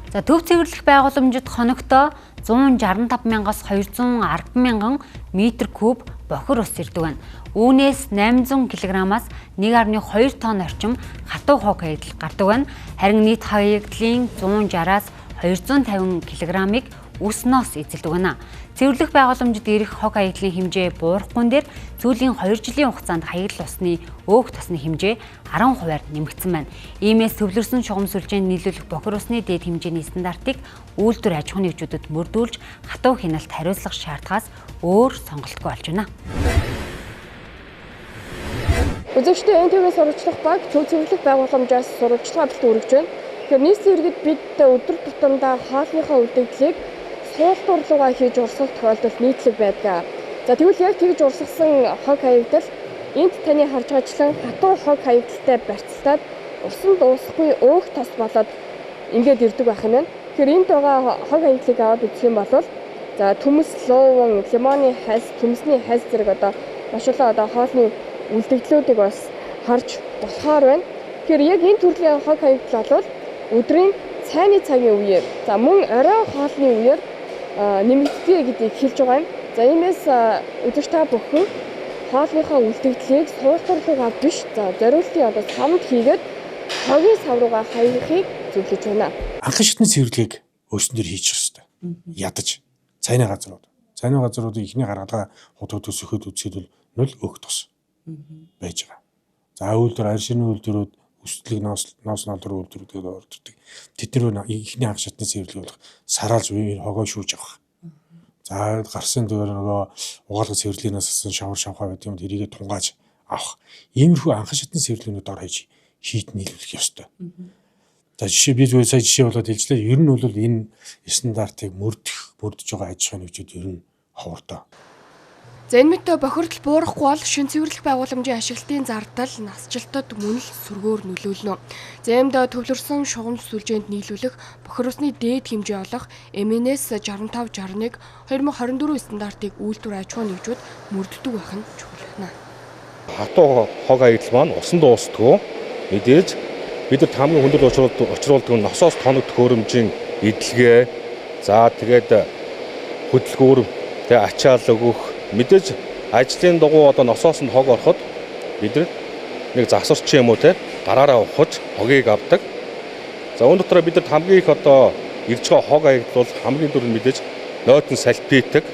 За төв цэвэрлэх байгууламжид хоногтоо 165,000-аас 210,000 м3 бохир ус ирдэг байна. Үүнээс 800 кг-аас 1.2 тонн орчим хатуу хог хаягдал гардаг байна. Харин нийт хаягдлын 160-аас 250 кг-ыг үснээс эзэлдэг байна. Цэвэрлэх байгууламжид ирэх хог хаягдлын хэмжээ буурахгүй дээр сүүлийн 2 жилийн хугацаанд хаягдал усны өөх тосны хэмжээ 10%-аар нэмэгдсэн байна. Иймээс төвлөрсөн шугам сүлжээнд нийлүүлэх бохир усны дээд хэмжээний стандартыг үйлдвэр аж ахуйн нэгжүүдэд мөрдүүлж хатуу хяналт хариуцлах шаардлагаас өөр сонголтгүй болж байна. Үзэгчдийн НТV сурвалжлах баг төв цэвэрлэх байгууламжаас сурвалжлага авалт үргэж байна. Тэгэхээр нийслэлийн иргэд бид өдөр тутамдаа хоолныхоо үлдэгдлийг суултуурлуугаа хийж урсгах тохиолдолд нийтлэг байдаг. За тэгвэл яг тэгж урсгасан хог хаягдал энд таны харж байгаачлан хатуу хог хаягдалтай барьцлаад усан дуусахгүй өөх тос болоод ингээд ирдэг байх юм байна. Тэгэхээр энд байгаа хог хаягдлыг аваад үзэх юм бол за төмс, лууван, лимоны хальс, төмсний хальс зэрэг маш олон хоолны үлдэгдлүүдийг бас харж болохоор байна. Тэгэхээр яг энэ төрлийн хог хаягдал бол өдрийн цайны цагийн үеэр за мөн орой хоолны үеэр нэмэгддэг гэдгийг хэлж байгаа юм. За иймээс өдөрч та бүхэн хоолныхоо үлдэгдлийг суултуурлуугаа биш за зориултын самд хийгээд хогийн сав руугаа хаягахыг зөвлөж байна. Анхан шатны цэвэрлэгийг өөрснөр хийчих ёстой. Ядаж цайны газрууд. Цайны газруудын ихний гаргагаа худууд өсөхөд үзэхэд бол 0 өөх тос байж байгаа. За үйлдвэр арь шинэ үйлдвэрүүд өсөлтийг ноос налдруу үйлдвэрүүд орддог. Тэд нар ихний анх шатны цэвэрлэг болох сараалж хогоо шүүж авах. За гарсан дээр нөгөө угаалгах цэвэрлэгнээс асан шавар шавхаа гэдэг юм тэрийгэ тунгааж авах. Иймэрхүү анхан шатны цэвэрлэгнүүд ор хаяж хийд нийлүүлэх ёстой. За жишээ би зүгээр сая жишээ болоод хэлжлээ. Ер нь бол энэ стандартыг мөрдөж байгаа аж ахуйн нэгжүүд ер нь ховордоо. За энэ мэт бохирдол буурахгүй бол шин цэвэрлэх байгууламжийн ашиглалтын зардал насжилтад мөн л сүргээр нөлөөлнө. За эмд төвлөрсөн шугам сүлжээнд нийлүүлэх бохир усны дээд хэмжээ олох МНС 6561 2024 стандартыг үйлдвэр аж ахуйн нэгжүүд мөрддөг байх нь чухал байна. Хатуу хог хаягдал маань усан дуустдаггүй. Мэдээж бид нар хамгийн хүндрэл учруулдаг нь носоос тоног төхөөрөмжийн эдлэгээ. За тэгээд хөдөлгүүр тэгээд ачаал өгөх мэдээж ажлын дугуй носоос нь хог ороход бид нэг засварч юм уу те гараараа ухаж хогийг авдаг. За үүн дотроо бид хамгийн их ирж байгаа хог хаягдал бол хамгийн дөрөв мэдээж нойтон сальпитик.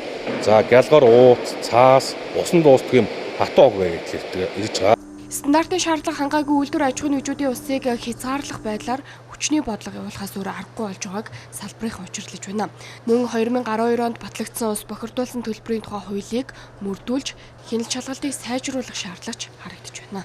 За гялгар ууц, цаас, усан дуустдаг юм хатуу хог хаягдал ирж байгаа. Стандартын шаардлага хангаагүй үйлдвэр аж ахуйн нэгжүүдийн усыг хязгаарлах байдлаар хүчний бодлого явуулахаас өөр аргагүй болж байгааг салбарын учирлаж байна. Мөн 2012 онд батлагдсан ус бохирдуулсан төлбөрийн тухай хуулийг мөрдүүлж хяналт шалгалтыг сайжруулах шаардлагач харагдаж байна.